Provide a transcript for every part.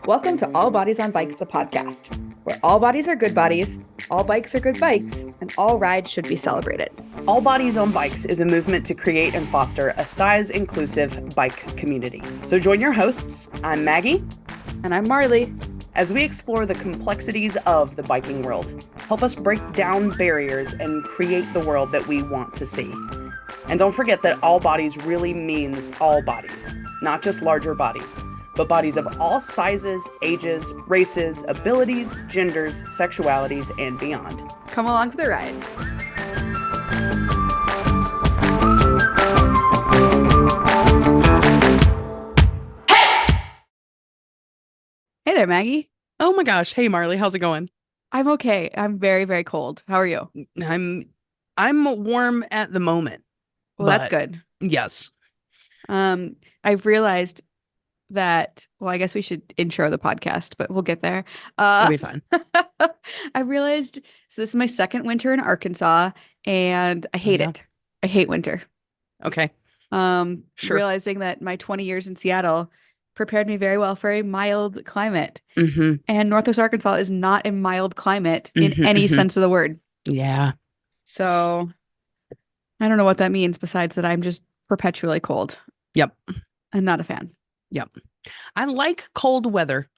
Welcome to All Bodies on Bikes, the podcast, where all bodies are good bodies, all bikes are good bikes, and all rides should be celebrated. All Bodies on Bikes is a movement to create and foster a size-inclusive bike community. So join your hosts, I'm Maggie. And I'm Marley. As we explore the complexities of the biking world, help us break down barriers and create the world that we want to see. And don't forget that all bodies really means all bodies, not just larger bodies, but bodies of all sizes, ages, races, abilities, genders, sexualities, and beyond. Come along for the ride. Hey there, Maggie. Oh my gosh. Hey, Marley. How's it going? I'm okay. I'm very, very cold. How are you? I'm warm at the moment. Well, that's good. Yes. I've realized that, well, I guess we should intro the podcast, but we'll get there. It'll be fine. I realized, so this is my second winter in Arkansas, and I hate it. I hate winter. Okay. Sure. Realizing that my 20 years in Seattle prepared me very well for a mild climate. Mm-hmm. And Northwest Arkansas is not a mild climate in any sense of the word. Yeah. So I don't know what that means besides that I'm just perpetually cold. Yep. I'm not a fan. Yep. I like cold weather.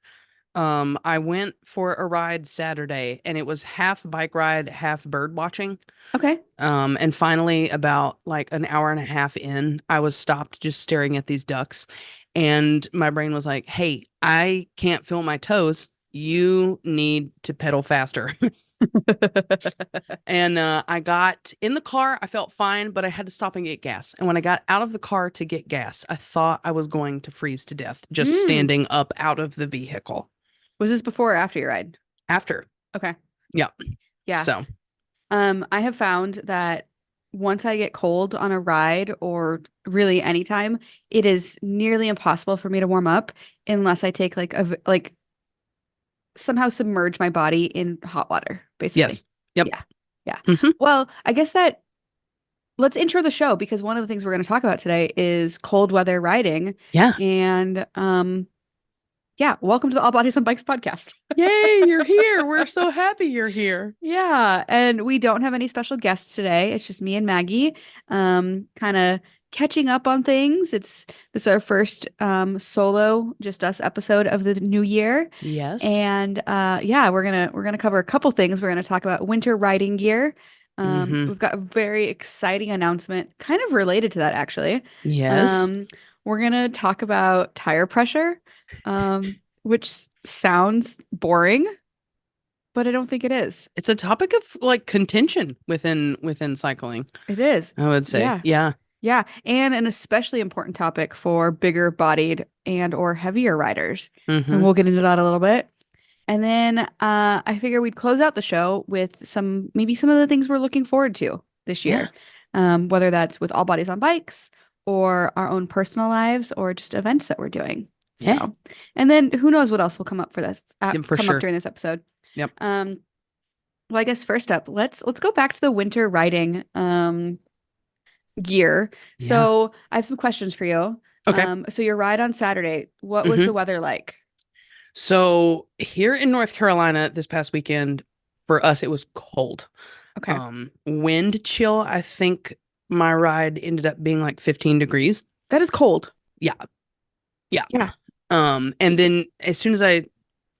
I went for a ride Saturday and it was half bike ride, half bird watching. Okay. And finally about like an hour and a half in, I was stopped just staring at these ducks. And my brain was like, hey, I can't feel my toes. You need to pedal faster. And I got in the car. I felt fine, but I had to stop and get gas. And when I got out of the car to get gas, I thought I was going to freeze to death just standing up out of the vehicle. Was this before or after your ride? After. Okay. Yep. Yeah. So. I have found that once I get cold on a ride or really anytime, it is nearly impossible for me to warm up unless I take like somehow submerge my body in hot water, basically. Yes. Yep. Yeah. Mm-hmm. Well, I guess let's intro the show because one of the things we're going to talk about today is cold weather riding. Yeah. And yeah, welcome to the All Bodies on Bikes podcast. Yay, you're here. We're so happy you're here. Yeah, and we don't have any special guests today. It's just me and Maggie, kind of catching up on things. This is our first solo, just us episode of the new year. Yes. And yeah, we're gonna cover a couple things. We're gonna talk about winter riding gear. We've got a very exciting announcement, kind of related to that, actually. Yes. We're gonna talk about tire pressure. Which sounds boring, but I don't think it is. It's a topic of like contention within cycling. It is. I would say. Yeah. Yeah. And an especially important topic for bigger bodied and or heavier riders. Mm-hmm. And we'll get into that a little bit. And then I figure we'd close out the show with maybe some of the things we're looking forward to this year. Yeah. Whether that's with All Bodies on Bikes or our own personal lives or just events that we're doing. So, yeah. And then who knows what else will come up for this? Up during this episode. Yep. Well, I guess first up, let's go back to the winter riding gear. Yeah. So I have some questions for you. Okay. So your ride on Saturday, what was the weather like? So here in North Carolina this past weekend, for us it was cold. Okay. Wind chill. I think my ride ended up being like 15 degrees. That is cold. Yeah. And then as soon as I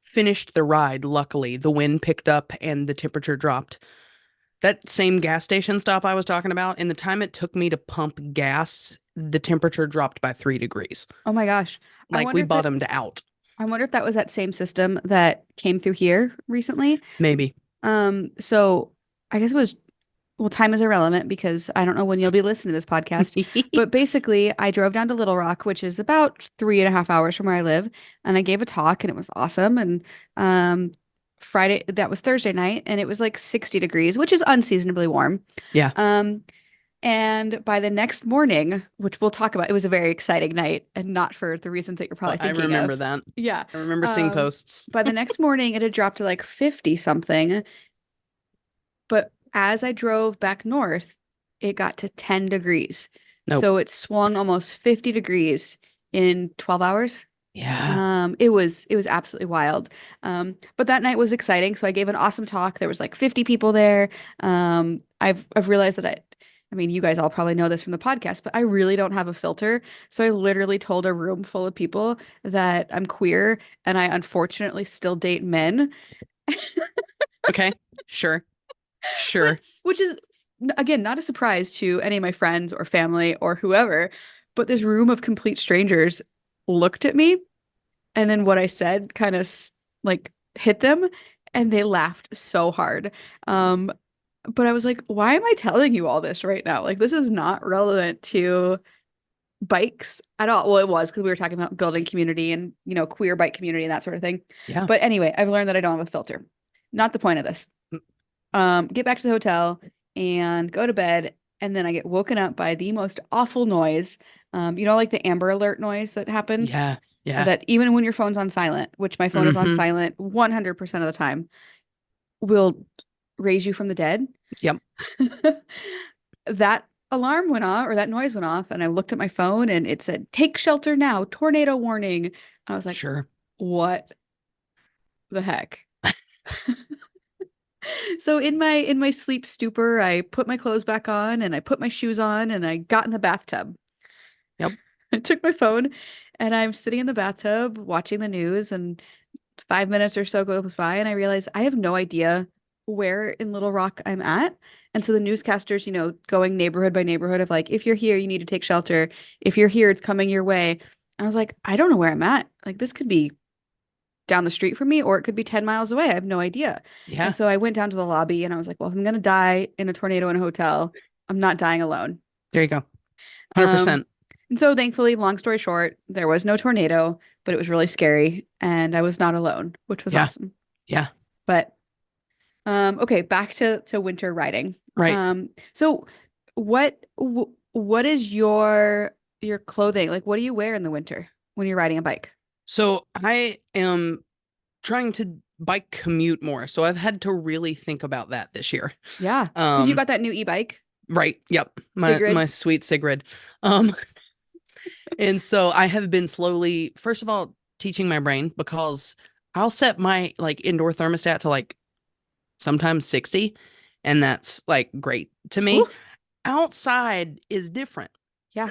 finished the ride, luckily the wind picked up and the temperature dropped. That same gas station stop I was talking about, in the time it took me to pump gas, the temperature dropped by 3 degrees. Oh my gosh. Like we bottomed out. I wonder if that was that same system that came through here recently. Maybe. So I guess it was, well, time is irrelevant because I don't know when you'll be listening to this podcast. But basically, I drove down to Little Rock, which is about 3.5 hours from where I live. And I gave a talk and it was awesome. And Friday, that was Thursday night, and it was like 60 degrees, which is unseasonably warm. Yeah. And by the next morning, which we'll talk about, it was a very exciting night and not for the reasons that you're probably thinking of. I remember that. Yeah. I remember seeing posts. By the next morning, it had dropped to like 50 something. But as I drove back north, it got to 10 degrees. Nope. So it swung almost 50 degrees in 12 hours. Yeah. It was absolutely wild. But that night was exciting. So I gave an awesome talk. There was like 50 people there. I've realized that I mean, you guys all probably know this from the podcast, but I really don't have a filter. So I literally told a room full of people that I'm queer and I unfortunately still date men. Okay. Sure. But Sure. which is again not a surprise to any of my friends or family or whoever, but this room of complete strangers looked at me and then what I said kind of like hit them and they laughed so hard. Um but I was like, why am I telling you all this right now? Like this is not relevant to bikes at all. Well, it was because we were talking about building community and, queer bike community and that sort of thing. Yeah. But anyway, I've learned that I don't have a filter. Not the point of this. Get back to the hotel and go to bed. And then I get woken up by the most awful noise. Like the Amber Alert noise that happens, Yeah. Yeah. that even when your phone's on silent, which my phone is on Mm-hmm. silent 100% of the time, will raise you from the dead. Yep. That alarm went off or that noise went off, and I looked at my phone and it said, "Take shelter now, tornado warning." I was like, Sure. what the heck? So in my sleep stupor, I put my clothes back on and I put my shoes on and I got in the bathtub. Yep. I took my phone and I'm sitting in the bathtub watching the news and 5 minutes or so goes by and I realize I have no idea where in Little Rock I'm at. And so the newscasters, going neighborhood by neighborhood of like, if you're here, you need to take shelter. If you're here, it's coming your way. And I was like, I don't know where I'm at. Like this could be down the street from me or it could be 10 miles away. I have no idea. And Yeah. so I went down to the lobby and I was like, well, if I'm going to die in a tornado in a hotel, I'm not dying alone. There you go. Um, 100%. and so thankfully, long story short, there was no tornado, but it was really scary and I was not alone, which was Yeah. awesome. Yeah. But okay, back to winter riding. Right. So what is your clothing? Like what do you wear in the winter when you're riding a bike? So I am trying to bike commute more. So I've had to really think about that this year. Yeah, because you Um, got that new e-bike, right. Yep. My Sigrid. sweet Sigrid. Um, and so I have been slowly, first of all, teaching my brain because I'll set my like indoor thermostat to like sometimes 60, and that's like great to me. Whew. Outside is different. Yeah.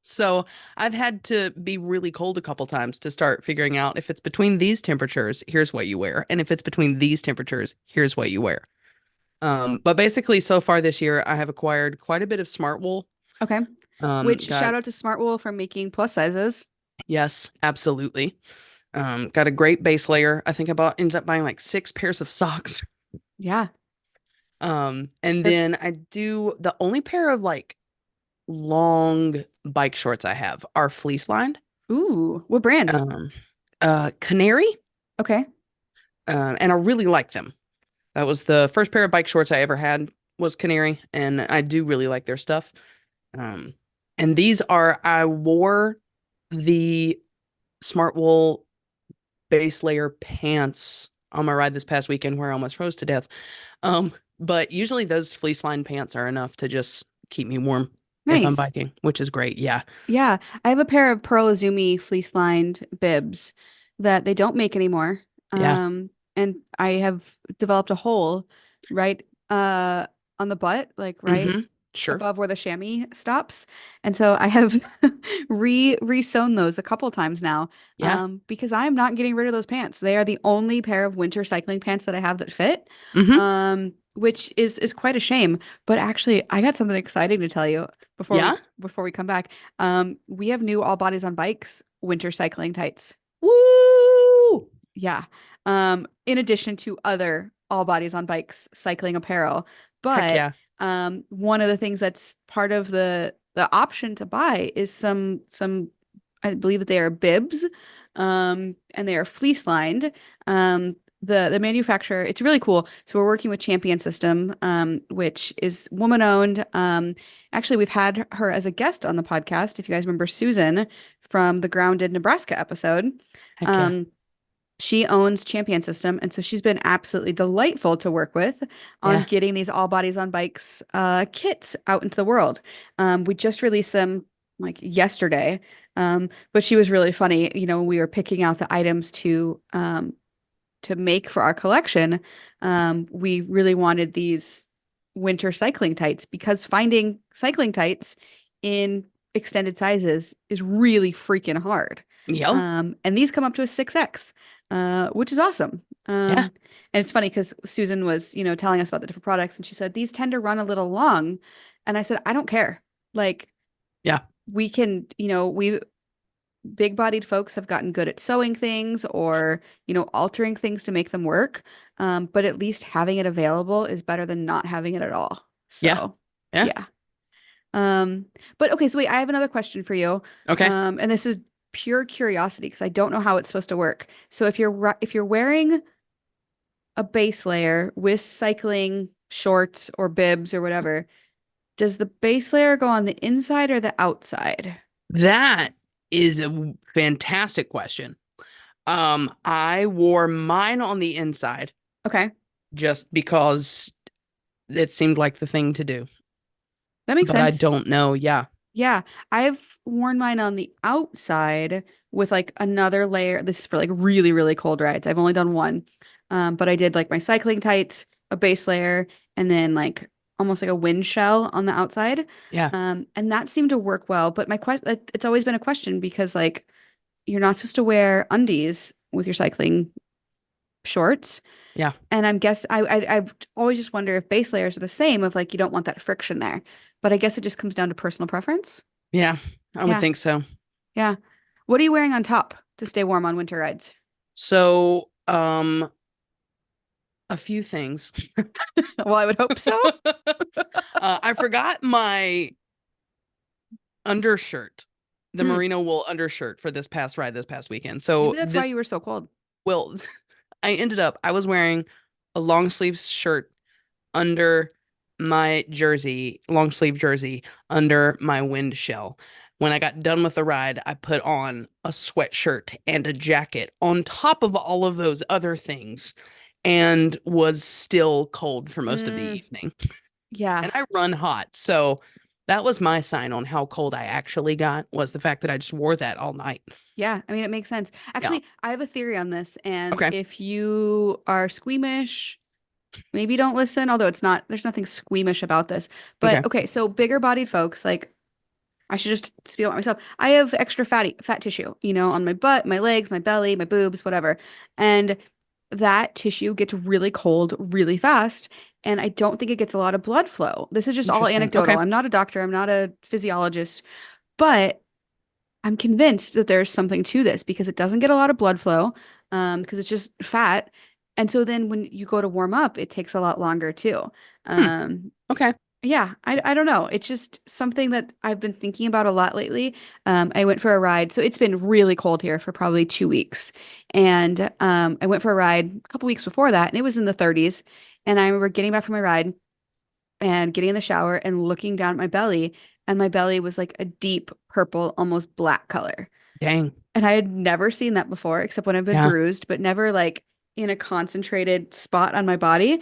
So I've had to be really cold a couple times to start figuring out if it's between these temperatures, here's what you wear. And if it's between these temperatures, here's what you wear. But basically so far this year, I have acquired quite a bit of smart wool. Okay. Which Got, shout out to Smartwool for making plus sizes. yes, absolutely. Got a great base layer. I think I ended up buying like 6 pairs of socks. Yeah. And That then I do the only pair of like long bike shorts I have are fleece lined. Ooh, what brand? Um, Canary. Okay. And I really like them. That was the first pair of bike shorts I ever had was Canary, and I do really like their stuff. Um, and I wore the Smart Wool base layer pants on my ride this past weekend where I almost froze to death. But usually those fleece lined pants are enough to just keep me warm if I'm Nice. biking, which is great. Yeah. Yeah, I have a pair of Pearl Izumi fleece-lined bibs that they don't make anymore. Yeah. And I have developed a hole right on the butt, like right Mm-hmm. Sure. above where the chamois stops. And so I have re-sewn those a couple times now. Yeah. Because I am not getting rid of those pants. They are the only pair of winter cycling pants that I have that fit. Mm-hmm. Which is quite a shame. But actually, I got something exciting to tell you Yeah. before we come back. We have new all bodies on bikes winter cycling tights. Woo! Yeah. In addition to other all bodies on bikes cycling apparel. Heck But yeah. one of the things that's part of the option to buy is some I believe that they are bibs, and they are fleece lined. The manufacturer, it's really cool. So we're working with Champion System, which is woman owned. Actually, we've had her as a guest on the podcast. If you guys remember Susan from the Grounded Nebraska episode. Heck yeah. Um, She owns Champion System, and so she's been absolutely delightful to work with on Yeah. getting these all bodies on bikes kits out into the world. We just released them like yesterday, but she was really funny. You know, when we were picking out the items to make for our collection, we really wanted these winter cycling tights because finding cycling tights in extended sizes is really freaking hard. Yep. And these come up to a 6X, which is awesome. Yeah. And it's funny because Susan was, telling us about the different products and she said, these tend to run a little long. And I said, I don't care. Like, Yeah. we can, we big bodied folks have gotten good at sewing things or, altering things to make them work. But at least having it available is better than not having it at all. Yeah. So, Yeah. yeah. But okay, so wait, I have another question for you. Okay. And this is pure curiosity because I don't know how it's supposed to work. So if you're wearing a base layer with cycling shorts or bibs or whatever, does the base layer go on the inside or the outside? That is a fantastic question. I wore mine on the inside Okay, just because it seemed like the thing to do, that makes but I sense. don't know. Yeah. Yeah, I've worn mine on the outside with like another layer. This is for like really, really cold rides. I've only done one. But I did like my cycling tights, a base layer, and then like almost like a wind shell on the outside. Yeah. And that seemed to work well. But my question, it's always been a question because like you're not supposed to wear undies with your cycling shorts. Yeah. And I've always just wonder if base layers are the same of like you don't want that friction there. But I guess it just comes down to personal preference. Yeah. I would Yeah. think so. Yeah. What are you wearing on top to stay warm on winter rides? So, a few things. Well, I would hope so. I forgot my undershirt, the Hmm. merino wool undershirt for this past ride this past weekend. So Maybe that's why you were so cold. well, I was wearing a long sleeve shirt under my jersey, long sleeve jersey under my wind shell. When I got done with the ride, I put on a sweatshirt and a jacket on top of all of those other things and was still cold for most of the Mm, evening. yeah. And I run hot. So that was my sign on how cold I actually got was the fact that I just wore that all night. Yeah. I mean, it makes sense. Yeah. Actually, I have a theory on this. And Okay. if you are squeamish, maybe don't listen, although there's nothing squeamish about this. Okay. But okay, so bigger bodied folks, like I should just spiel out myself. I have extra fat tissue, on my butt, my legs, my belly, my boobs, whatever. And that tissue gets really cold really fast. And I don't think it gets a lot of blood flow. This is just all Interesting. anecdotal. Okay. I'm not a doctor, I'm not a physiologist, but I'm convinced that there's something to this because it doesn't get a lot of blood flow, because it's just fat. And so then when you go to warm up, it takes a lot longer too. Hmm. Um, Okay. yeah, I don't know. It's just something that I've been thinking about a lot lately. I went for a ride. So it's been really cold here for probably 2 weeks. And I went for a ride a couple weeks before that, and it was in the 30s. And I remember getting back from my ride and getting in the shower and looking down at my belly, and my belly was like a deep purple, almost black color. Dang. And I had never seen that before, except when I've been Yeah. bruised, but never like in a concentrated spot on my body.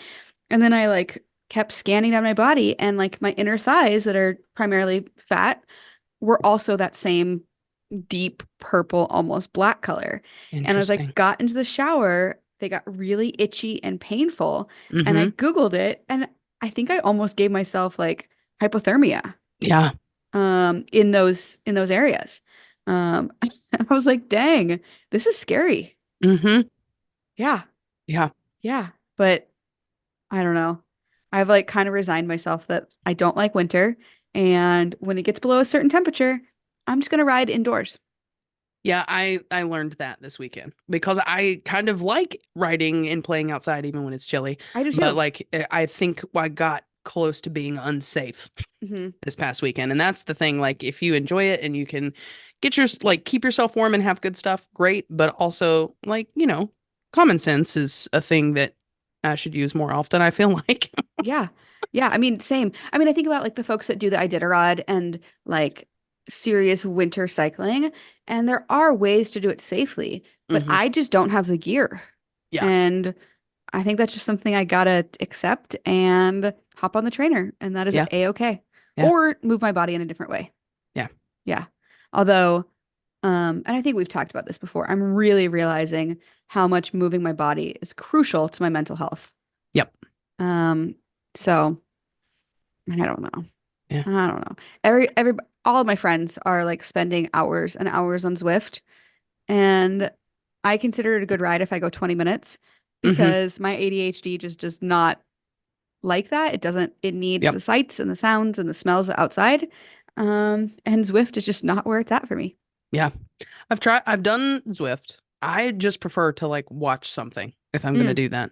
And then I like kept scanning down my body, and like my inner thighs that are primarily fat were also that same deep purple, almost black color. And I was like, Interesting. got into the shower, they got really itchy and painful. And I Mm-hmm. Googled it, and I think I almost gave myself like hypothermia Yeah. in those areas. And I was like, dang, this is scary. Mm-hmm. Yeah, Yeah. yeah. But I don't know. I've like kind of resigned myself that I don't like winter. And when it gets below a certain temperature, I'm just gonna ride indoors. Yeah, I learned that this weekend because I kind of like riding and playing outside even when it's chilly. I do But too. like I think I got close to being unsafe Hmm. this past weekend. And that's the thing, like if you enjoy it and you can get your like keep yourself warm and have good stuff, great, but also like, common sense is a thing that I should use more often, I feel like. Yeah. Yeah. I mean, same. I mean, I think about like the folks that do the Iditarod and like serious winter cycling, and there are ways to do it safely, but Hmm. I just don't have the gear. Yeah. And I think that's just something I gotta accept and hop on the trainer, and that is Yeah. a-okay. Yeah. Or move my body in a different way. Yeah. Yeah. Although, and I think we've talked about this before, I'm really realizing how much moving my body is crucial to my mental health. Yep. Um, so I don't know. Yeah. I don't know. All of my friends are like spending hours and hours on Zwift, and I consider it a good ride if I go 20 minutes Hmm. because my ADHD just does not like that. It needs Yep. the sights and the sounds and the smells outside. And Zwift is just not where it's at for me. Yeah. I've done Zwift. I just prefer to like watch something if I'm gonna Mm. do that.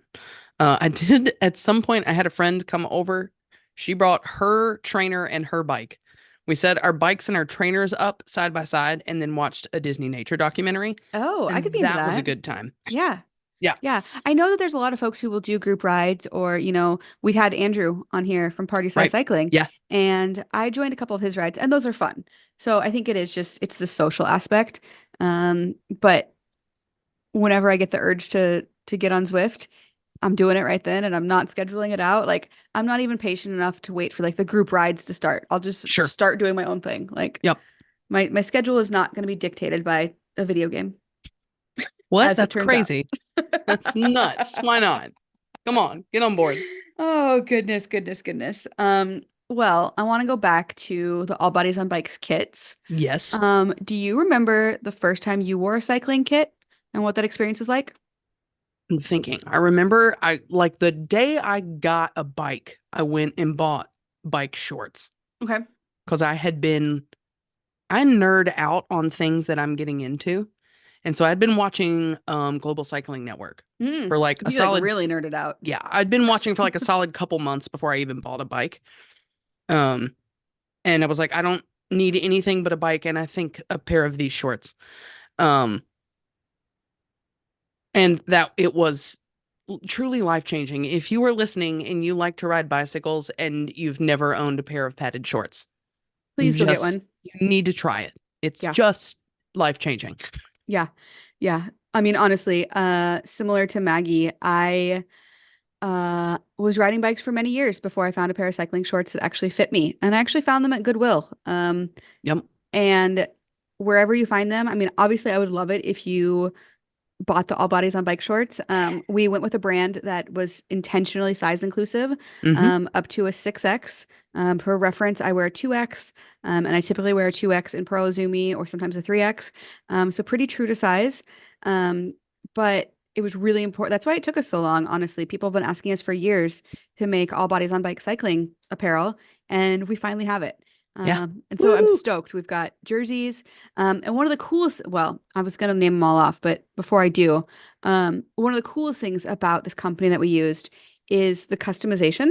I did at some point, I had a friend come over. She brought her trainer and her bike. We set our bikes and our trainers up side by side and then watched a Disney nature documentary. Oh, I could be And into that was a that. good time. Yeah. Yeah. Yeah. I know that there's a lot of folks who will do group rides or, we had Andrew on here from Party Size Right. Cycling, Yeah. and I joined a couple of his rides, and those are fun. So I think it's the social aspect. But whenever I get the urge to get on Zwift, I'm doing it right then, and I'm not scheduling it out. Like I'm not even patient enough to wait for like the group rides to start. I'll just Sure. start doing my own thing. Like Yep. my schedule is not going to be dictated by a video game, What? as it That's turns out. crazy. That's nuts. Why not? Come on, get on board. Oh, goodness, goodness, goodness. Well, I want to go back to the All Bodies on Bikes kits. Yes. Do you remember the first time you wore a cycling kit and what that experience was like? I'm thinking. I remember I like the day I got a bike, I went and bought bike shorts Okay. because I nerd out on things that I'm getting into. And so I'd been watching Global Cycling Network for like a You like solid, really nerded out. yeah, I'd been watching for like a solid couple months before I even bought a bike. Um, and I was like, I don't need anything but a bike and I think a pair of these shorts. Um, and that it was truly life-changing. If you are listening and you like to ride bicycles and you've never owned a pair of padded shorts, Please go get one. you need to try it. It's Yeah. just life-changing. Yeah. Yeah. I mean, honestly, similar to Maggie, I was riding bikes for many years before I found a pair of cycling shorts that actually fit me. And I actually found them at Goodwill. Yep. And wherever you find them, I mean, obviously I would love it if you bought the All Bodies on Bike shorts. We went with a brand that was intentionally size inclusive, Hmm. up to a 6X. For reference, I wear a 2X, and I typically wear a 2X in Pearl Izumi or sometimes a 3X. So pretty true to size. Um, but it was really important. That's why it took us so long, honestly. People have been asking us for years to make All Bodies on Bike cycling apparel, and we finally have it. Yeah. And so I'm Woo! stoked. We've got jerseys, and one of the coolest, well, I was going to name them all off, but before I do, one of the coolest things about this company that we used is the customization.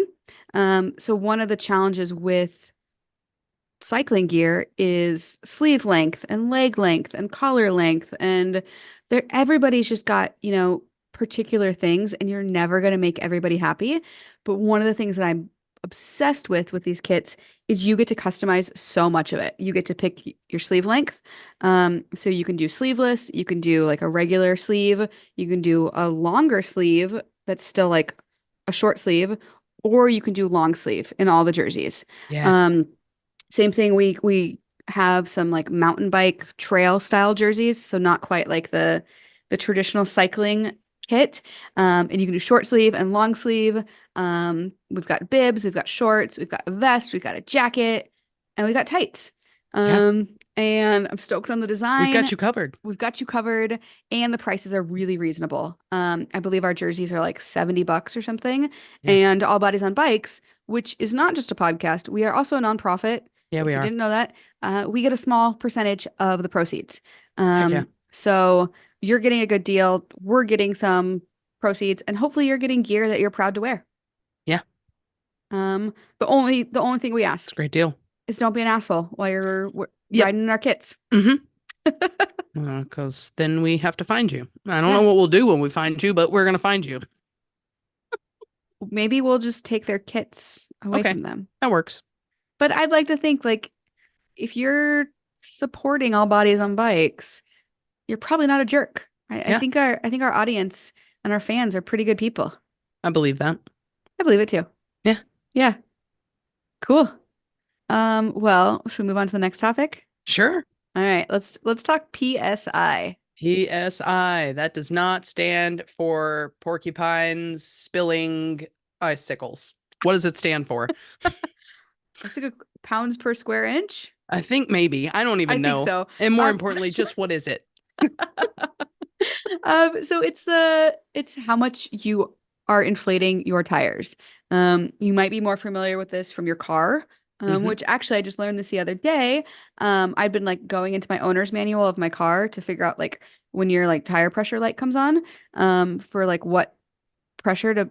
So one of the challenges with cycling gear is sleeve length and leg length and collar length, and everybody's just got, particular things, and you're never going to make everybody happy. But one of the things that I'm obsessed with these kits is you get to customize so much of it. You get to pick your sleeve length. So you can do sleeveless, you can do like a regular sleeve, you can do a longer sleeve that's still like a short sleeve, or you can do long sleeve in all the jerseys. Yeah. Um, Same thing, we have some like mountain bike trail style jerseys, so not quite like the traditional cycling kit. And you can do short sleeve and long sleeve. We've got bibs, we've got shorts, we've got a vest, we've got a jacket, and we got tights. Yeah. And I'm stoked on the We've got design. you covered. We've got you covered, and the prices are really reasonable. I believe our jerseys are like $70 or something. Yeah. And All Bodies on Bikes, which is not just a podcast, we are also a nonprofit. Yeah, we If you are. didn't know that, we get a small percentage of the proceeds. Heck yeah. So you're getting a good deal. We're getting some proceeds, and hopefully you're getting gear that you're proud to wear. Yeah. The only thing we It's a ask great deal. is don't be an asshole while you're Yep. riding in our kits. Mm-hmm. Because then we have to find you. I don't Yeah. know what we'll do when we find you, but we're gonna find you. Maybe we'll just take their kits away Okay, from them. that works. But I'd like to think like if you're supporting all bodies on bikes, you're probably not a jerk. Yeah, I think our audience and our fans are pretty good people. I believe that. I believe it too. Yeah, Yeah, cool. Well, should we move on to the next topic? sure. All right, let's talk PSI. PSI. That does not stand for porcupines spilling icicles. What does it stand for? That's a good pounds per square inch. I think maybe. I don't I even think know. so. And more Um, importantly, just what is it? so it's how much you are inflating your tires. You might be more familiar with this from your car, Hmm. which actually I just learned this the other day. I've been like going into my owner's manual of my car to figure out like when your like tire pressure light comes on, for like what pressure to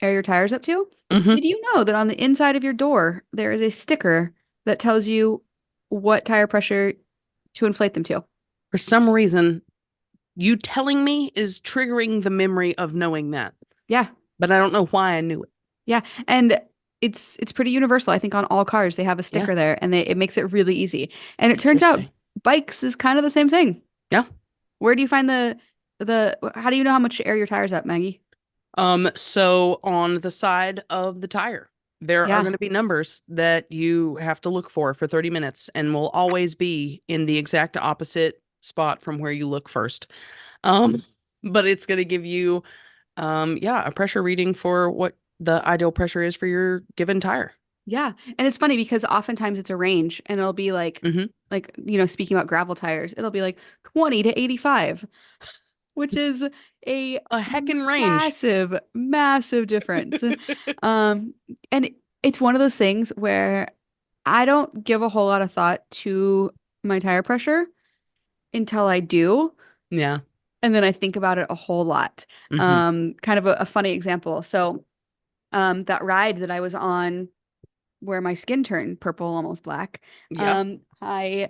air your tires up to. Hmm. Did you know that on the inside of your door there is a sticker that tells you what tire pressure to inflate them to? For some reason, you telling me is triggering the memory of knowing that, Yeah. but I don't know why I knew it. Yeah, and it's pretty universal. I think on all cars they have a Yeah, sticker there, and it makes it really easy. And it turns out interesting. bikes is kind of the same thing. Yeah. Where do you find the how do you know how much to air your tires up, Maggie? So on the side of the tire, there are Yeah, going to be numbers that you have to look for 30 minutes and will always be in the exact opposite spot from where you look first. Um, but it's going to give you, yeah, a pressure reading for what the ideal pressure is for your given tire. yeah. And it's funny because oftentimes it's a range, and it'll be Hmm. like speaking about gravel tires, it'll be like 20 to 85, which is a A heckin' range. massive, massive difference. Um, and it's one of those things where I don't give a whole lot of thought to my tire pressure until I do, Yeah. and then I think about it a whole lot. Hmm. Kind of a funny example. So, that ride that I was on where my skin turned purple, almost black, Yep. I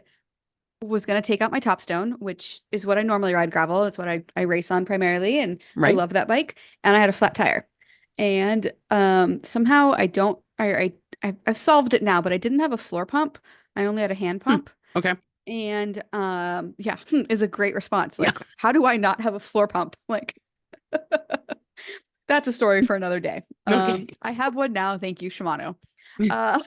was gonna take out my topstone, which is what I normally ride gravel. It's what I race on primarily, and I Right. love that bike. And I had a flat tire, and somehow I don't. I've solved it now, but I didn't have a floor pump. I only had a hand Hmm. pump. Okay. And yeah, is a great response. Yeah. Like, how do I not have a floor pump? Like, that's a story for another day. Okay. I have one now, thank you, Shimano. Uh,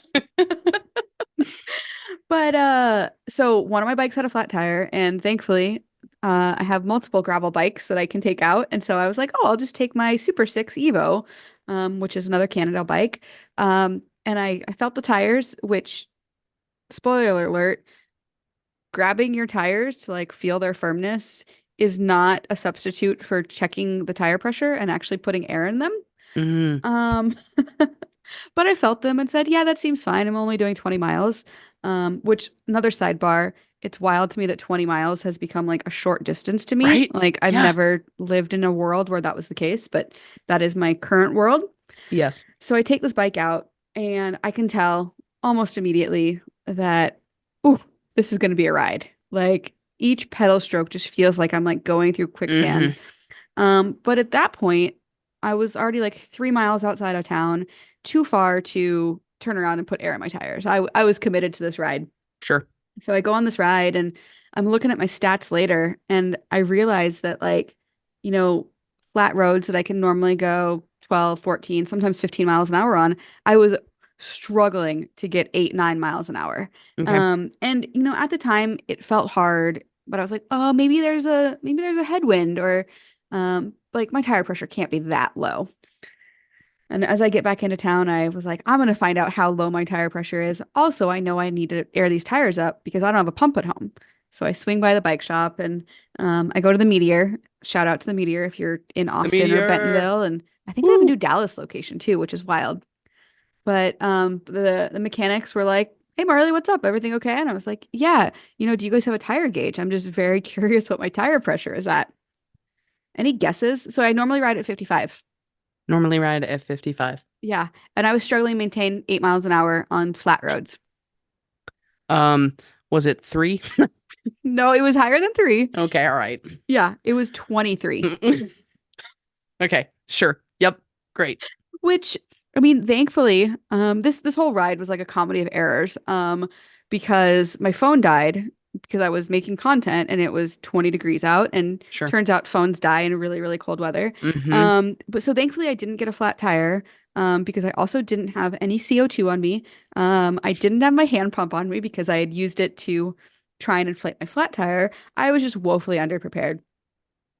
but so one of my bikes had a flat tire, and thankfully, I have multiple gravel bikes that I can take out. And so I was like, oh, I'll just take my Super 6 Evo, which is another Cannondale bike. And I felt the tires, which, spoiler alert, grabbing your tires to like feel their firmness is not a substitute for checking the tire pressure and actually putting air in them. Hmm. Um, but I felt them and said, yeah, that seems fine. I'm only doing 20 miles. Which, another sidebar, it's wild to me that 20 miles has become like a short distance to me. Right? Like I've Yeah. never lived in a world where that was the case, but that is my current world. Yes. So I take this bike out and I can tell almost immediately that, ooh, this is going to be a ride. Like each pedal stroke just feels like I'm like going through quicksand. Hmm. But at that point, I was already like 3 miles outside of town, too far to turn around and put air in my tires. I was committed to this ride. Sure. So I go on this ride and I'm looking at my stats later and I realize that like, you know, flat roads that I can normally go 12, 14, sometimes 15 miles an hour on, I was struggling to get 8, 9 miles an hour. Okay. And at the time it felt hard, but I was like, oh, maybe there's a headwind or like my tire pressure can't be that low. And as I get back into town, I was like, I'm going to find out how low my tire pressure is. Also, I know I need to air these tires up because I don't have a pump at home. So I swing by the bike shop and I go to the Meteor. Shout out to the Meteor if you're in The Austin or meteor. Bentonville. And I think they have a Woo. new Dallas location too, which is wild. But the mechanics were like, "Hey Marley, what's up? Everything okay?" And I was like, "Yeah, do you guys have a tire gauge? I'm just very curious what my tire pressure is at." Any guesses? So I normally ride at 55. Normally ride at 55. Yeah. And I was struggling to maintain 8 miles an hour on flat roads. Um, was it 3? No, it was higher than 3. Okay, all right. Yeah, it was 23, Okay, sure. Yep. Great. which I mean, thankfully, this whole ride was like a comedy of errors. Because my phone died because I was making content and it was 20 degrees out, and Sure. turns out phones die in really, really cold weather. Mm-hmm. But so thankfully I didn't get a flat tire, because I also didn't have any CO2 on me. I didn't have my hand pump on me because I had used it to try and inflate my flat tire. I was just woefully underprepared.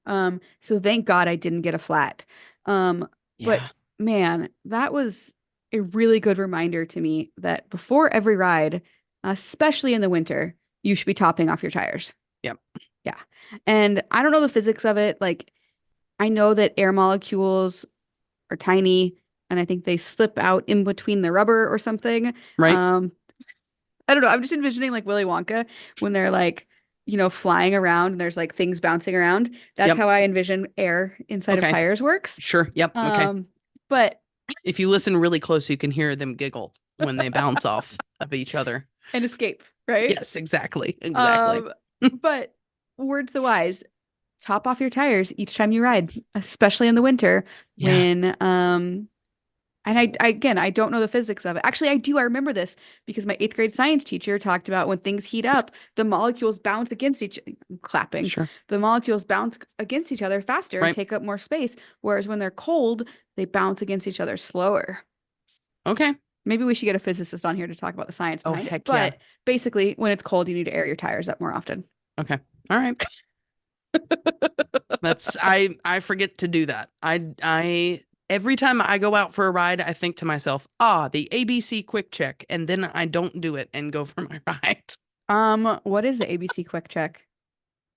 So thank God I didn't get a flat. Um, but Yeah. man, that was a really good reminder to me that before every ride, especially in the winter, you should be topping off your tires. Yep. Yeah. And I don't know the physics of it. Like, I know that air molecules are tiny, and I think they slip out in between the rubber or something. Right. Um, I don't know. I'm just envisioning like Willy Wonka when they're like, flying around and there's like things bouncing around. That's Yep. how I envision air inside of Okay. tires works. Sure. Yep. Okay. Um, but If you listen really close, you can hear them giggle when they bounce off of each other. and escape, right? Yes, exactly. Exactly. Um, but words the wise, top off your tires each time you ride, especially in the winter Yeah. when and I again, I don't know the physics of it. Actually, I do. I remember this because my eighth grade science teacher talked about when things heat up, the molecules bounce against each I'm clapping. Sure. The molecules bounce against each other faster and Right. take up more space, whereas when they're cold, they bounce against each other slower. Okay. Maybe we should get a physicist on here to talk about the science Oh, behind it. heck yeah. But basically, when it's cold, you need to air your tires up more often. Okay. All right. I forget to do that. I every time I go out for a ride, I think to myself, the ABC quick check, and then I don't do it and go for my ride. What is the ABC quick check?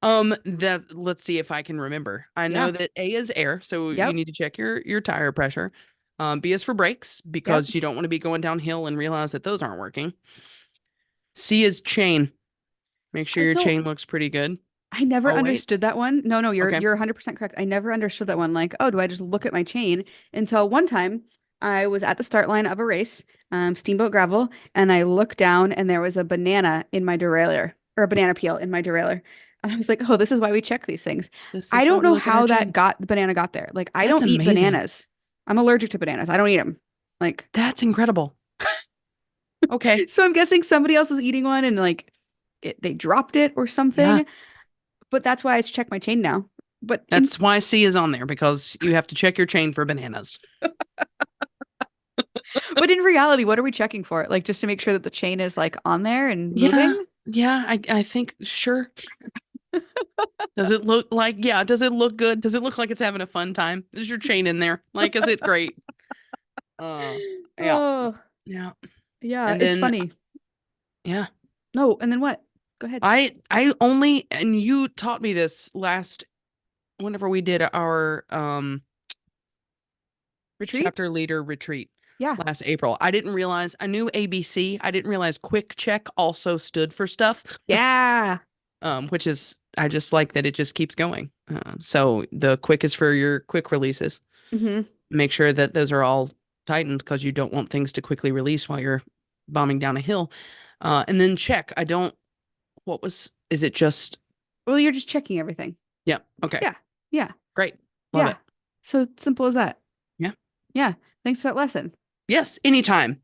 That let's see if I can remember. I know Yeah. that A is air, so you Yep. need to check your tire pressure. B is for brakes Yep. because you don't want to be going downhill and realize that those aren't working. C is chain. Make sure your So chain looks pretty good. I never Oh wait. understood that one. No, no, you're Okay. you're 100% correct. I never understood that one. Like, oh, do I just look at my chain? Until one time I was at the start line of a race, Steamboat Gravel, and I looked down and there was a banana in my derailleur, or a banana peel in my derailleur. And I was like, oh, this is why we check these things. This I is why don't we know look at our how chain. the banana got there. Like, I That's don't eat amazing. bananas. I'm allergic to bananas. I don't eat them. Like, That's incredible. Okay. so I'm guessing somebody else was eating one and like they dropped it or Yeah. something. But that's why I check my chain now. But in That's why C is on there because you have to check your chain for bananas. But in reality, what are we checking for? Like just to make sure that the chain is like on there and Yeah. moving? Yeah, I think sure. Does it look like does it look good? Does it look like it's having a fun time? Is your chain in there? Like, is it great? Uh yeah. Oh, Yeah. yeah, And it's then funny. yeah. No, and then what? Go ahead. I only and you taught me this last whenever we did our Retreat? chapter leader retreat Yeah. last April. I didn't realize I knew ABC. I didn't realize quick check also stood for stuff. Yeah. Which is I just like that it just keeps going. So the quick is for your quick releases. Hmm. Make sure that those are all tightened because you don't want things to quickly release while you're bombing down a hill. And then check. I don't. What was? Is it just? Well, you're just checking everything. Yeah. Okay. Yeah. Yeah. Great. Love Yeah. it. So simple as that. Yeah. Yeah. Thanks for that lesson. Yes. Anytime.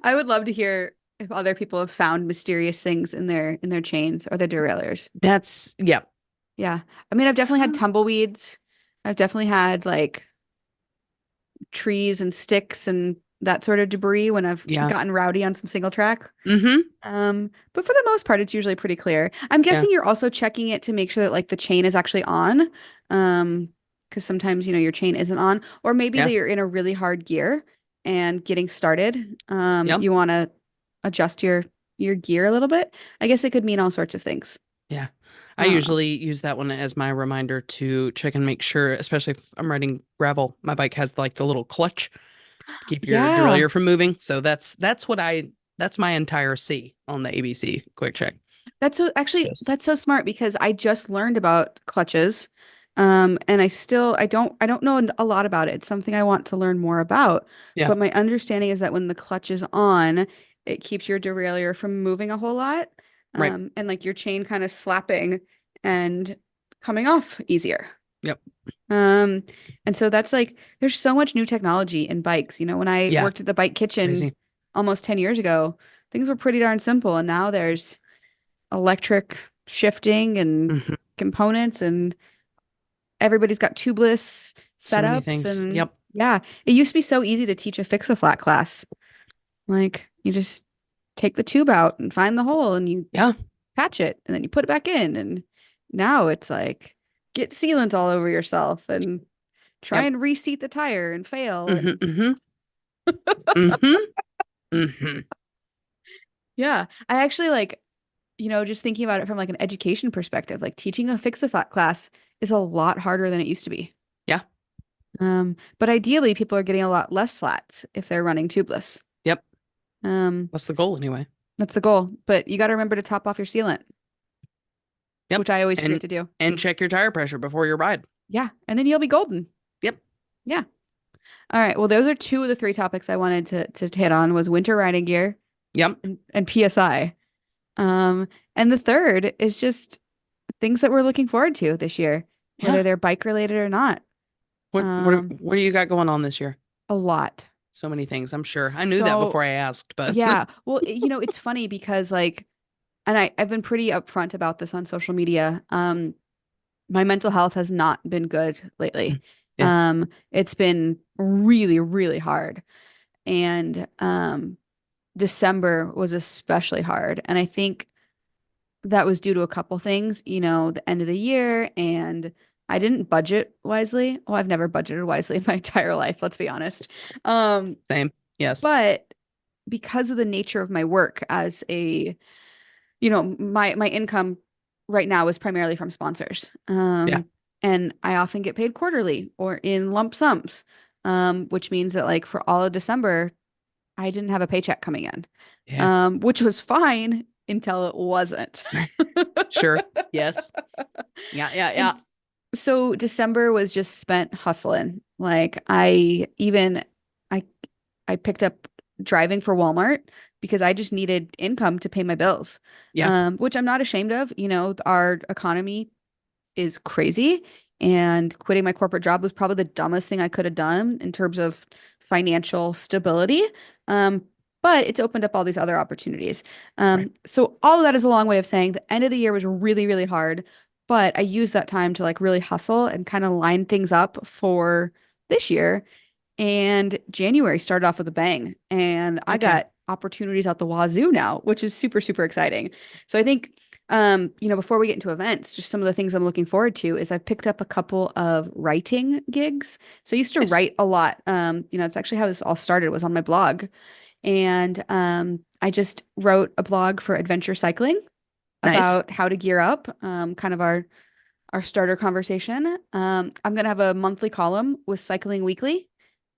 I would love to hear if other people have found mysterious things in their chains or their derailleurs. That's yeah. Yeah. I mean, I've definitely had tumbleweeds. I've definitely had like trees and sticks and that sort of debris when I've Yeah. gotten rowdy on some single track. Mm-hmm. But for the most part, it's usually pretty clear. I'm Yeah. guessing you're also checking it to make sure that like the chain is actually on. Because sometimes, your chain isn't on, or maybe that Yeah. you're in a really hard gear and getting started. Yep. You want to adjust your gear a little bit. I guess it could mean all sorts of things. Yeah. I Um, usually use that one as my reminder to check and make sure, especially if I'm riding gravel, my bike has like the little clutch to keep your yeah. derailleur from moving. So that's my entire C on the ABC quick check. That's so smart because I just learned about clutches. And I don't know a lot about it. It's something I want to learn more about. Yeah. But my understanding is that when the clutch is on, it keeps your derailleur from moving a whole lot. Right. And like your chain kind of slapping and coming off easier. Yep. Um, and so that's like there's so much new technology in bikes. When I Yeah. worked at the bike kitchen Crazy. almost 10 years ago, things were pretty darn simple. And now there's electric shifting and Hmm. components, and everybody's got tubeless So many setups. things. And Yep. yeah, it used to be so easy to teach a fix a flat class. Like you just take the tube out and find the hole and you Yeah. patch it and then you put it back in. And now it's like get sealant all over yourself and try Yep. and reseat the tire and fail. Hmm. And Hmm. Hmm. Hmm. yeah, I actually like, just thinking about it from like an education perspective, like teaching a fix a flat class is a lot harder than it used to be. Yeah. But ideally people are getting a lot less flats if they're running tubeless. Yep. Um, That's the goal anyway. that's the goal. But you got to remember to top off your sealant, Yep. which I always forget And to do. check your tire pressure before your ride. Yeah, and then you'll be golden. Yep. Yeah. All right. Well, those are two of the three topics I wanted to hit on was winter riding gear Yep. and PSI. Um, and the third is just things that we're looking forward to this year, whether Yeah. they're bike related or not. What do you got going on this year? A lot. So many things, I'm sure. I knew that So before I asked, but yeah. Well, it's funny because like, and I've been pretty upfront about this on social media. My mental health has not been good lately. yeah. It's been really, really hard. And December was especially hard. And I think that was due to a couple things, the end of the year, and I didn't budget wisely. Well, I've never budgeted wisely in my entire life, let's be honest. Um, Same. Yes. but because of the nature of my work as my income right now is primarily from sponsors. Yeah. And I often get paid quarterly or in lump sums, which means that like for all of December, I didn't have a paycheck coming in, Yeah. which was fine until it wasn't. Sure. Yes. Yeah. Yeah. And Yeah. so December was just spent hustling. Like I I picked up driving for Walmart because I just needed income to pay my bills. Yeah. Which I'm not ashamed of. Our economy is crazy, and quitting my corporate job was probably the dumbest thing I could have done in terms of financial stability. Um, but it's opened up all these other opportunities. Right. So all of that is a long way of saying the end of the year was really, really hard, but I used that time to like really hustle and kind of line things up for this year. And January started off with a bang, and I Okay. got opportunities out the wazoo now, which is super, super exciting. So I think, before we get into events, just some of the things I'm looking forward to is I've picked up a couple of writing gigs. So I used to Nice. write a lot. It's actually how this all started was on my blog. And I just wrote a blog for adventure cycling Nice. about how to gear up, kind of our starter conversation. I'm gonna have a monthly column with Cycling Weekly,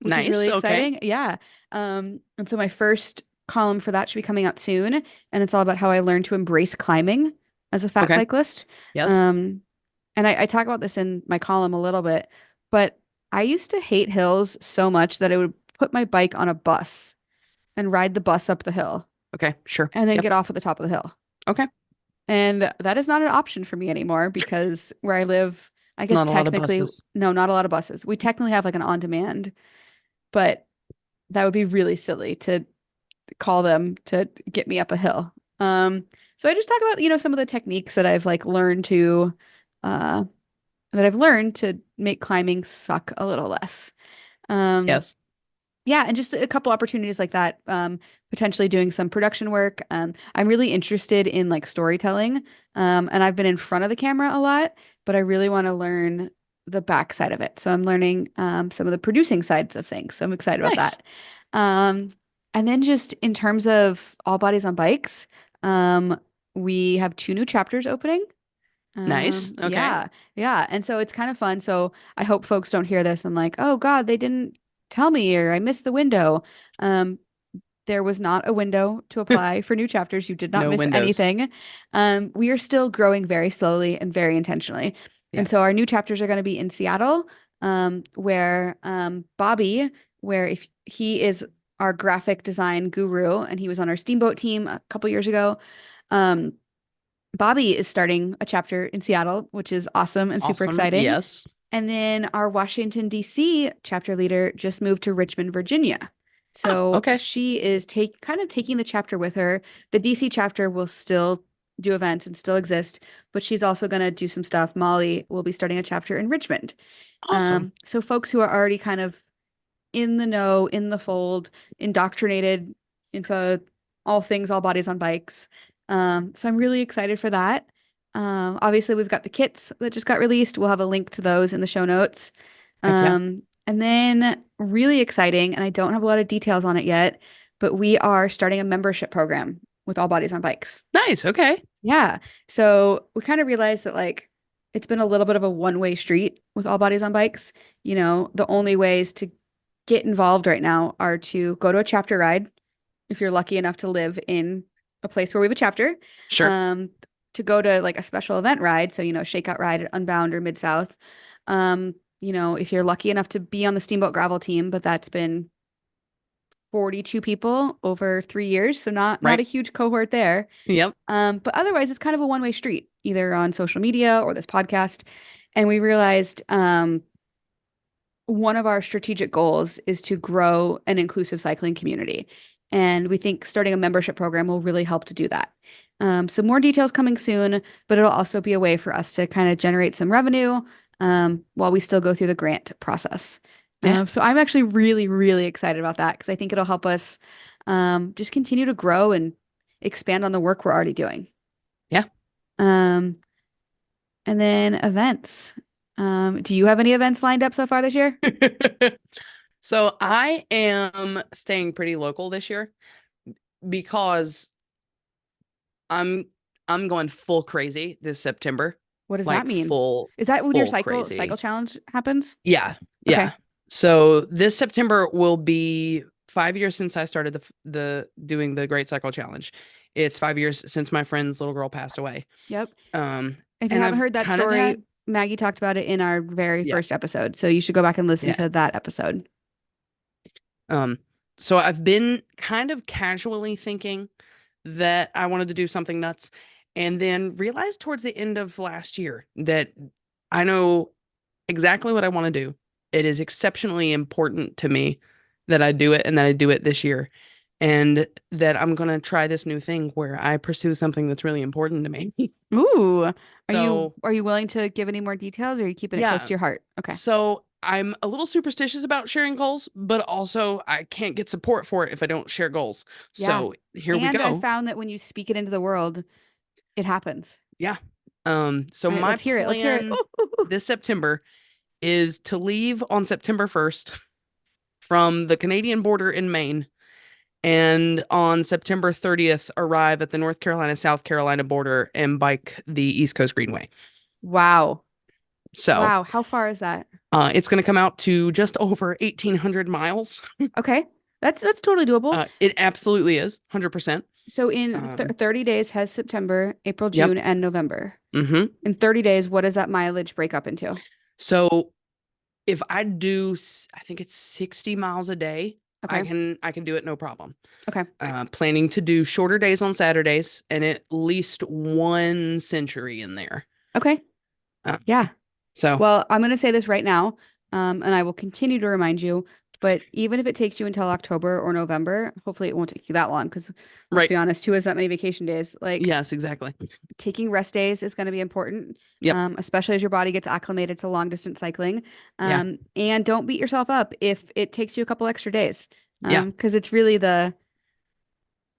which is Nice. really Okay. exciting. Yeah. And so my first column for that should be coming out soon, and it's all about how I learned to embrace climbing as a fat Okay. cyclist. Yes. Um, and I talk about this in my column a little bit, but I used to hate hills so much that I would put my bike on a bus and ride the bus up the hill Okay. Sure. and then Yep. get off at the top of the hill. Okay. And that is not an option for me anymore because where I live, I guess Not a lot of technically, buses. no, not a lot of buses. We technically have like an on-demand, but that would be really silly to call them to get me up a hill. So I just talk about, some of the techniques that I've like uh, learned to make climbing suck a little less. Um, Yes. yeah, and just a couple opportunities like that. Potentially doing some production work. I'm really interested in like storytelling. And I've been in front of the camera a lot, but I really want to learn the back side of it. So I'm learning some of the producing sides of things. So I'm excited about Nice. that. Um, and then just in terms of All Bodies on Bikes, we have two new chapters opening. Nice. Okay. Yeah, yeah. And so it's kind of fun. So I hope folks don't hear this and like, oh God, they didn't tell me or I missed the window. Um, there was not a window to apply for new chapters. You did not No miss windows. anything. We are still growing very slowly and very intentionally. Yeah. And so our new chapters are going to be in Seattle, where Bobby, where if he is our graphic design guru and he was on our Steamboat team a couple years ago. Um, Bobby is starting a chapter in Seattle, which is awesome and super Awesome. exciting. Yes. And then our Washington, D.C. chapter leader just moved to Richmond, Virginia. Oh, So okay. she is kind of taking the chapter with her. The DC chapter will still do events and still exist, but she's also going to do some stuff. Molly will be starting a chapter in Richmond. Awesome. So folks who are already kind of in the know, in the fold, indoctrinated into all things, all bodies on bikes. So I'm really excited for that. Obviously, we've got the kits that just got released. We'll have a link to those in the show notes. Heck yeah. And then really exciting, and I don't have a lot of details on it yet, but we are starting a membership program with All Bodies on Bikes. Nice. Okay. Yeah. So we kind of realized that like it's been a little bit of a one-way street with All Bodies on Bikes. The only ways to get involved right now are to go to a chapter ride if you're lucky enough to live in a place where we have a chapter. Sure. Um, to go to like a special event ride, so shakeout ride at Unbound or Mid South. If you're lucky enough to be on the Steamboat Gravel team, but that's been 42 people over 3 years, so not a Right. huge cohort there. Yep. But otherwise, it's kind of a one-way street, either on social media or this podcast. And we realized one of our strategic goals is to grow an inclusive cycling community. And we think starting a membership program will really help to do that. So more details coming soon, but it'll also be a way for us to kind of generate some revenue while we still go through the grant process. Yeah. So I'm actually really, really excited about that because I think it'll help us just continue to grow and expand on the work we're already doing. Yeah. Um, and then events. Do you have any events lined up so far this year? So I am staying pretty local this year because I'm I'm going full crazy this September. What does that Like mean? full Is that when your full cycle crazy. challenge happens? Yeah. Okay. Yeah. So this September will be 5 years since I started the doing the Great Cycle Challenge. It's 5 years since my friend's little girl passed away. Yep. Um, If you and haven't I've heard that kind of story, had, Maggie talked about it in our very yeah, first episode. So you should go back and listen yeah. to that episode. Um, so I've been kind of casually thinking that I wanted to do something nuts, and then realized towards the end of last year that I know exactly what I want to do. It is exceptionally important to me that I do it and that I do it this year. And that I'm going to try this new thing where I pursue something that's really important to me. Ooh. Are you So, are you willing to give any more details or are you keeping it close yeah. to your heart? Okay. So I'm a little superstitious about sharing goals, but also I can't get support for it if I don't share goals. Yeah. So here we And I go. found that when you speak it into the world, it happens. Yeah. So All right, my let's hear it. Let's hear it. plan Ooh, ooh, ooh. this September is to leave on September 1st from the Canadian border in Maine, and on September 30th arrive at the North Carolina South Carolina border and bike the East Coast Greenway. Wow. So, Wow. How far is that? it's going to come out to just over 1,800 miles. Okay. That's totally doable. It absolutely is 100%. So in th Um, 30 days has September, April, yep. June, and November. hmm In 30 days, what does that mileage break up into? So if I do, I think it's 60 miles a day, I Okay. can do it no problem. Okay. Planning to do shorter days on Saturdays and at least one century in there. Okay. Uh, Yeah. so Well, I'm going to say this right now, and I will continue to remind you, but even if it takes you until October or November, hopefully it won't take you that long because let's right. be honest, who has that many vacation days? Like Yes, exactly. taking rest days is going to be important, Yep. especially as your body gets acclimated to long distance cycling. Yeah. And don't beat yourself up if it takes you a couple extra days, Yeah. because it's really the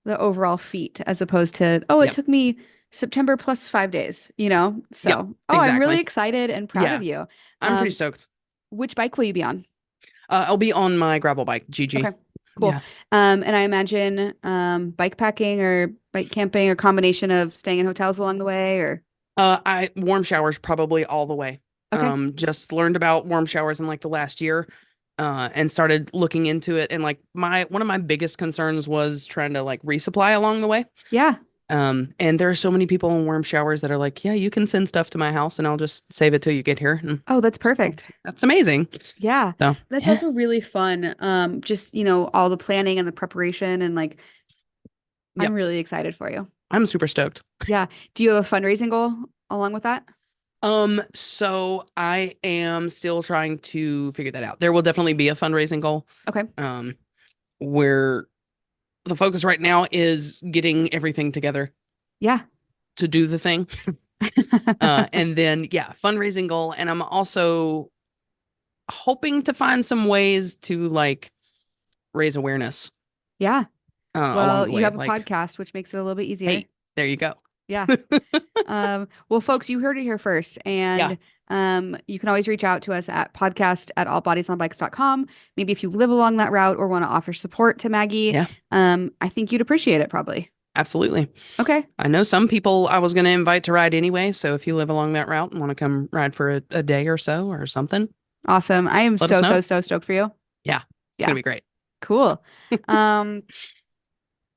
overall feat as opposed to, oh, it Yep. took me September plus 5 days. Yep. So, oh, I'm really Exactly. excited and proud Yeah. of you. I'm pretty Um, stoked. which bike will you be on? I'll be on my gravel bike, GG. Okay, cool. Yeah. And I imagine bike packing or bike camping or combination of staying in hotels along the way or I warm showers probably all the way. okay. Just learned about warm showers in like the last year, and started looking into it. And like one of my biggest concerns was trying to like resupply along the way. Yeah. And there are so many people in warm showers that are like, yeah, you can send stuff to my house and I'll just save it till you get here. And Oh, that's perfect. that's amazing. Yeah. So That's yeah, also really fun. Just, all the planning and the preparation and like I'm yep. really excited for you. I'm super stoked. Yeah. Do you have a fundraising goal along with that? So I am still trying to figure that out. There will definitely be a fundraising goal. Okay. Um, where the focus right now is getting everything together Yeah. to do the thing. And then, yeah, fundraising goal. And I'm also hoping to find some ways to like raise awareness Yeah. along Well, the you way. have a Like, podcast, which makes it a little bit easier. hey, there you go. Yeah. Well, folks, you heard it here first. Yeah. And you can always reach out to us at podcast@allbodiesonbikes.com. Maybe if you live along that route or want to offer support to Maggie, Yeah, I think you'd appreciate it probably. absolutely. Okay. I know some people I was going to invite to ride anyway. So if you live along that route and want to come ride for a day or so or something, Awesome. I am let us so, know. so, so stoked for you. Yeah, it's going Yeah. to be great. Cool. Um,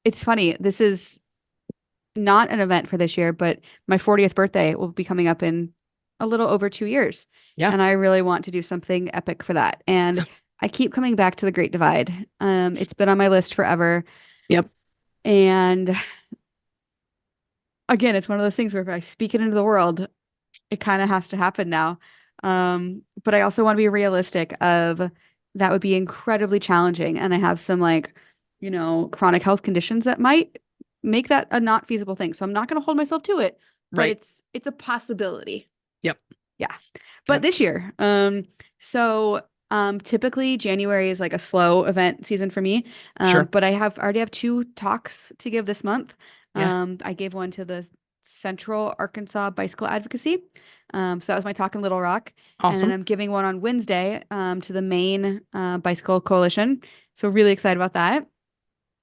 it's funny. This is not an event for this year, but my 40th birthday will be coming up in a little over 2 years. Yeah. And I really want to do something epic for that. And I keep coming back to the Great Divide. It's been on my list forever. Yep. And again, it's one of those things where if I speak it into the world, it kind of has to happen now. But I also want to be realistic of that would be incredibly challenging. And I have some like, chronic health conditions that might make that a not feasible thing. So I'm not going to hold myself to it, but Right. it's a possibility. Yep. Yeah. But Yep. this year, typically January is like a slow event season for me. Sure. But already have two talks to give this month. Yeah. I gave one to the Central Arkansas Bicycle Advocacy. So that was my talk in Little Rock. And then Awesome. I'm giving one on Wednesday, to the Maine Bicycle Coalition. So really excited about that.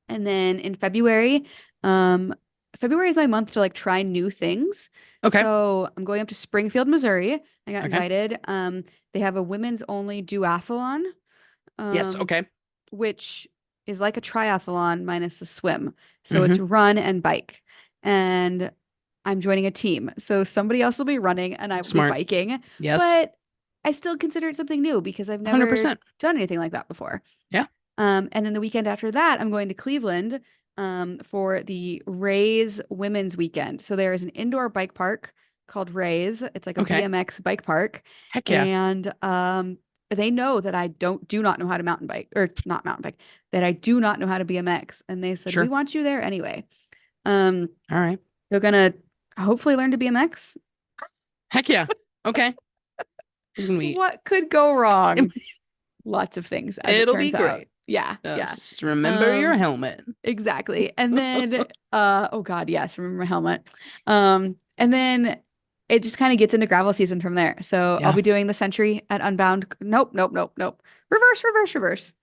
And then in February is my month to like try new things. Okay. So I'm going up to Springfield, Missouri. I got Okay. invited. They have a women's only duathlon, Yes. um, Okay. which is like a triathlon minus the swim. So it's Mm-hmm. run and bike. And I'm joining a team. So somebody else will be running and I will be Smart. biking. Yes. But I still consider it something new because I've never 100%. done anything like that before. Yeah. And then the weekend after that, I'm going to Cleveland for the Rays Women's Weekend. So there is an indoor bike park called Rays. It's like a Okay. BMX bike park, Heck yeah. and they know that I do not know how to mountain bike or not mountain bike, that I do not know how to BMX, and they said we Sure. want you there anyway. Um, All right. they're gonna hopefully learn to BMX. Heck yeah. Okay. It's going to be, What could go wrong? Lots of things, as it it'll be turns out. great. Yeah, yeah. Just remember your Um, helmet. Exactly. And then oh God, yes, remember my helmet. And then it just kind of gets into gravel season from there. So I'll Yeah. be doing the Century at Unbound. Nope, nope, nope, nope. Reverse, reverse, reverse.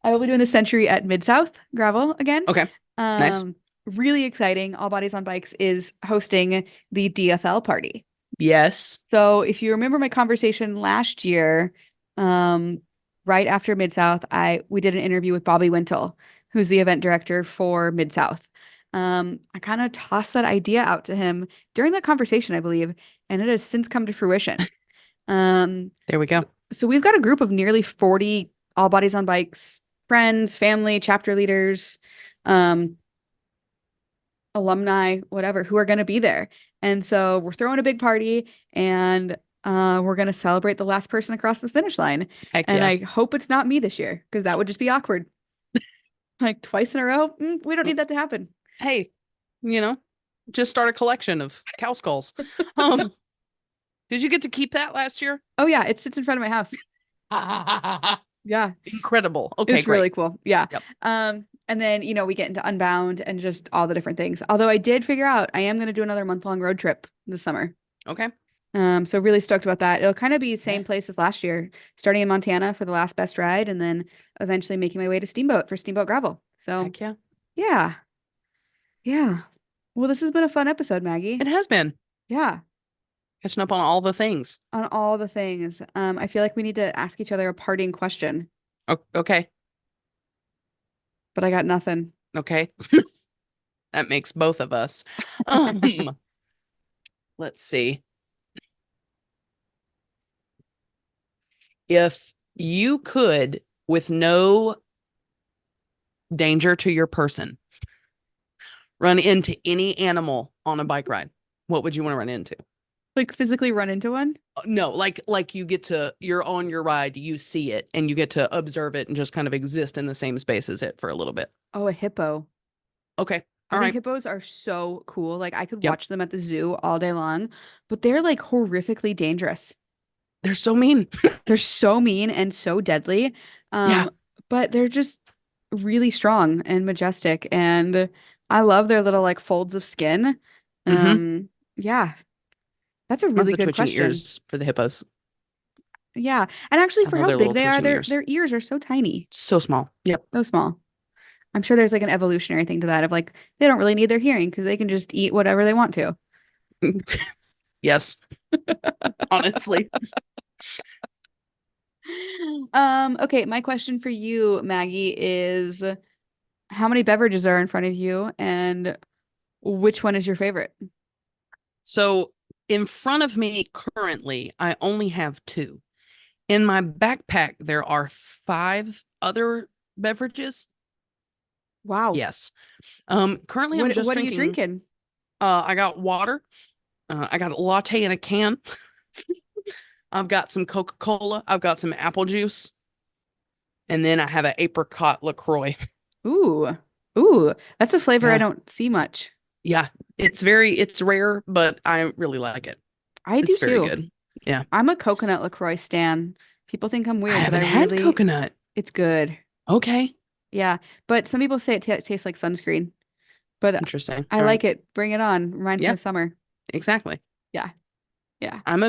I will be doing the Century at Mid-South gravel again. Okay. Nice. Um, really exciting. All Bodies on Bikes is hosting the DFL party. Yes. So if you remember my conversation last year, right after Mid-South, we did an interview with Bobby Wintle, who's the event director for Mid-South. I kind of tossed that idea out to him during that conversation, I believe, and it has since come to fruition. There we go. So we've got a group of nearly 40 All Bodies on Bikes friends, family, chapter leaders, alumni, whatever, who are going to be there. And so we're throwing a big party and we're going to celebrate the last person across the finish line. Heck And yeah. I hope it's not me this year because that would just be awkward. Like twice in a row. We don't need that to happen. Hey, just start a collection of cow skulls. Um, did you get to keep that last year? Oh, yeah. It sits in front of my house. Yeah. Incredible. Okay, It's great. really cool. Yeah. Yep. And then, we get into Unbound and just all the different things. Although I did figure out I am going to do another month-long road trip this summer. Okay. So really stoked about that. It'll kind of be the same Yeah. place as last year, starting in Montana for the last best ride, and then eventually making my way to Steamboat for Steamboat Gravel. So Heck yeah. yeah. Yeah. Well, this has been a fun episode, Maggie. It has been. Yeah. Catching up on all the things. On all the things. I feel like we need to ask each other a parting question, Okay. but I got nothing. Okay. That makes both of us. Um, let's see. If you could, with no danger to your person, run into any animal on a bike ride, what would you want to run into? Like physically run into one? No, like you're on your ride, you see it, and you get to observe it and just kind of exist in the same space as it for a little bit. Oh, a hippo. Okay. I All think right. hippos are so cool. Like I could Yep. watch them at the zoo all day long, but they're like horrifically dangerous. They're so mean. They're so mean and so deadly. Yeah. Um, but they're just really strong and majestic. And I love their little like folds of skin. Mm-hmm. Yeah, that's a Love really the good twitching question. ears for the hippos. Yeah. And actually I for love how their big little they are, twitching ears. their ears are so tiny, So small. Yep. so small. I'm sure there's like an evolutionary thing to that of like they don't really need their hearing because they can just eat whatever they want to. Yes, honestly. Okay, my question for you, Maggie, is how many beverages are in front of you and which one is your favorite? So in front of me currently, I only have two. In my backpack, there are five other beverages. Wow. Yes. Currently I'm just What are you drinking. drinking? I got water. I got a latte in a can. I've got some Coca-Cola. I've got some apple juice, and then I have an apricot LaCroix. Ooh. Ooh, that's a flavor I Yeah, don't see much. yeah. It's rare, but I really like it. I do It's very too. good. Yeah. I'm a coconut LaCroix stan. People think I'm I weird, but haven't had coconut. it's good. Okay. Yeah, but some people say it tastes like sunscreen, but Interesting. I All right. like it. Bring it on. Reminds me Yeah, of summer. exactly. Yeah. Yeah. I'm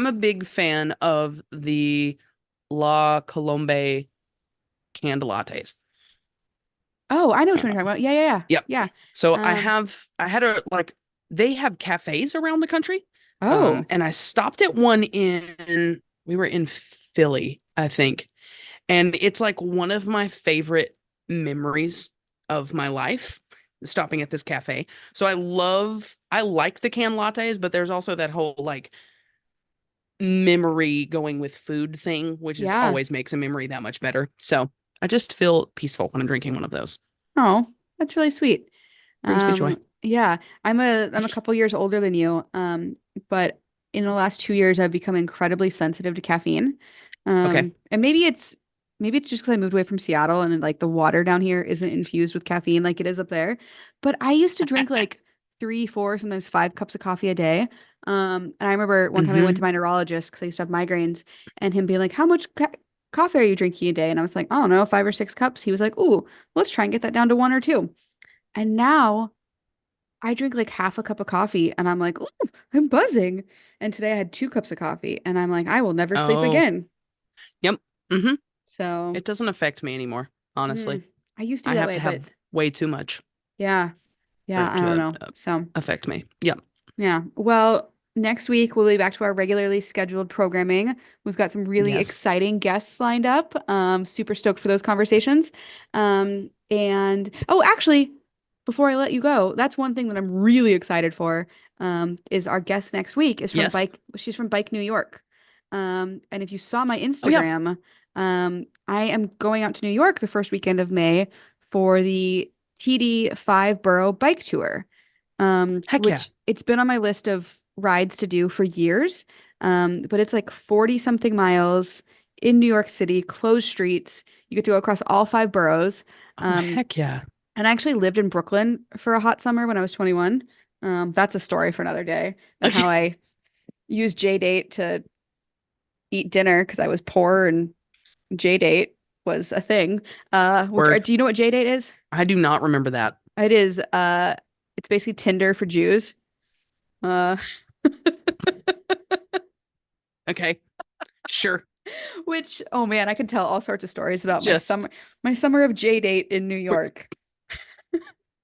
a big fan of the La Colombe canned lattes. Oh, I know which one you're Uh, talking about. Yeah, yeah, yep. yeah. So Yeah. I had a like they have cafes around the country. Oh, And I stopped at one we were in Philly, I think. And it's like one of my favorite memories of my life, stopping at this cafe. So I like the canned lattes, but there's also that whole like memory going with food thing, which is yeah. always makes a memory that much better. So I just feel peaceful when I'm drinking one of those. Oh, that's really sweet. Brings me joy. Yeah, I'm a couple years older than you. But in the last 2 years, I've become incredibly sensitive to caffeine. Okay. And maybe it's just because I moved away from Seattle and like the water down here isn't infused with caffeine like it is up there. But I used to drink like 3, 4, sometimes 5 cups of coffee a day. And I remember one time I went to Mm-hmm. my neurologist because I used to have migraines, and him being like, "How much coffee are you drinking a day?" And I was like, "I don't know, 5 or 6 cups." He was like, "Ooh, let's try and get that down to 1 or 2." And now I drink like half a cup of coffee and I'm like, ooh, I'm buzzing. And today I had 2 cups of coffee and I'm like, I will never sleep Oh, again. yep. Mm-hmm. So, It doesn't affect me anymore, honestly. I used to I be that have way, to but have way too much yeah, for yeah, it I don't to know. So, affect me. Yep. yeah. Well, next week we'll be back to our regularly scheduled programming. We've got some really Yes. exciting guests lined up. Super stoked for those conversations. And oh, actually, before I let you go, that's one thing that I'm really excited for. Is our guest next week is from Yes. Bike. She's from Bike New York. And if you saw my Oh yeah. Instagram, I am going out to New York the first weekend of May for the TD 5 borough bike tour, Heck yeah. which it's been on my list of rides to do for years. But it's like 40 something miles in New York City, closed streets. You get to go across all 5 boroughs. Oh Um, heck yeah. and I actually lived in Brooklyn for a hot summer when I was 21. That's a story for another day of Okay. how I used J date to eat dinner because I was poor and J date was a thing. Word. Do you know what J date is? I do not remember that. It is it's basically Tinder for Jews. Uh Okay. Sure. Which, oh man, I could tell all sorts of stories It's about just my summer of J date in New York.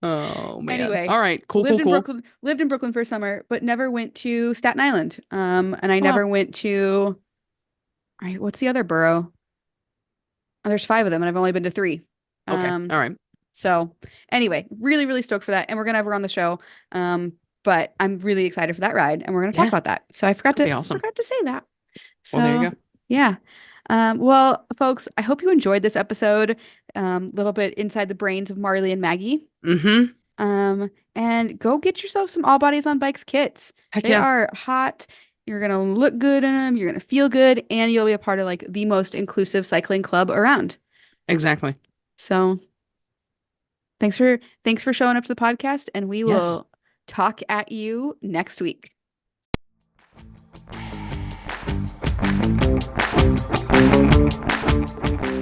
oh man. Anyway, All right. Cool, cool, cool. Lived in Brooklyn for a summer, but never went to Staten Island. And I Oh, wow. never went to, what's the other borough? Oh, there's 5 of them, and I've only been to 3. Okay. Um, All right. so anyway, really, really stoked for that, and we're gonna have her on the show. But I'm really excited for that ride, and we're gonna talk Yeah, about that. So that'll be awesome. forgot to say that. Well, there you So go. yeah. Well, folks, I hope you enjoyed this episode. Little bit inside the brains of Marley and Maggie. Mm-hmm. And go get yourself some All Bodies on Bikes kits. Heck They yeah. are hot. You're going to look good in them. You're going to feel good. And you'll be a part of like the most inclusive cycling club around. Exactly. So thanks for showing up to the podcast. And we will talk at you next week.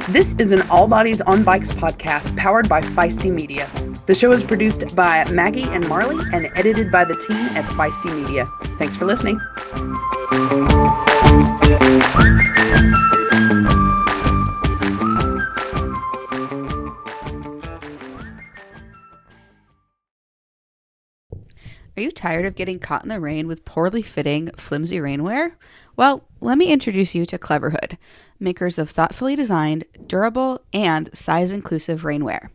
This is an All Bodies on Bikes podcast powered by Feisty Media. The show is produced by Maggie and Marley and edited by the team at Feisty Media. Thanks for listening. Are you tired of getting caught in the rain with poorly fitting, flimsy rainwear? Well, let me introduce you to Cleverhood, makers of thoughtfully designed, durable, and size-inclusive rainwear.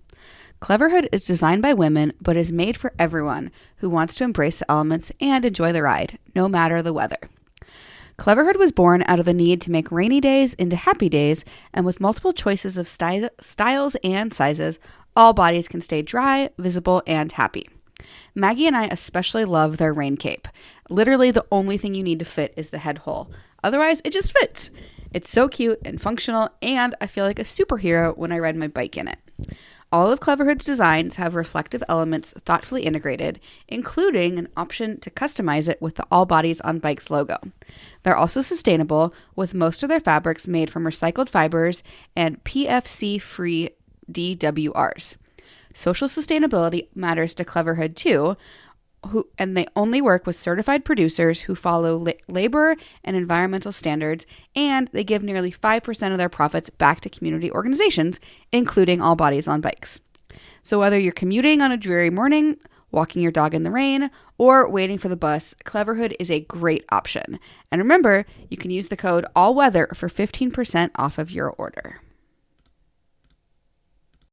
Cleverhood is designed by women, but is made for everyone who wants to embrace the elements and enjoy the ride, no matter the weather. Cleverhood was born out of the need to make rainy days into happy days, and with multiple choices of styles and sizes, all bodies can stay dry, visible, and happy. Maggie and I especially love their rain cape. Literally, the only thing you need to fit is the head hole. Otherwise, it just fits. It's so cute and functional, and I feel like a superhero when I ride my bike in it. All of Cleverhood's designs have reflective elements thoughtfully integrated, including an option to customize it with the All Bodies on Bikes logo. They're also sustainable, with most of their fabrics made from recycled fibers and PFC-free DWRs. Social sustainability matters to Cleverhood too, and they only work with certified producers who follow labor and environmental standards, and they give nearly 5% of their profits back to community organizations, including All Bodies on Bikes. So whether you're commuting on a dreary morning, walking your dog in the rain, or waiting for the bus, Cleverhood is a great option. And remember, you can use the code ALLWEATHER for 15% off of your order.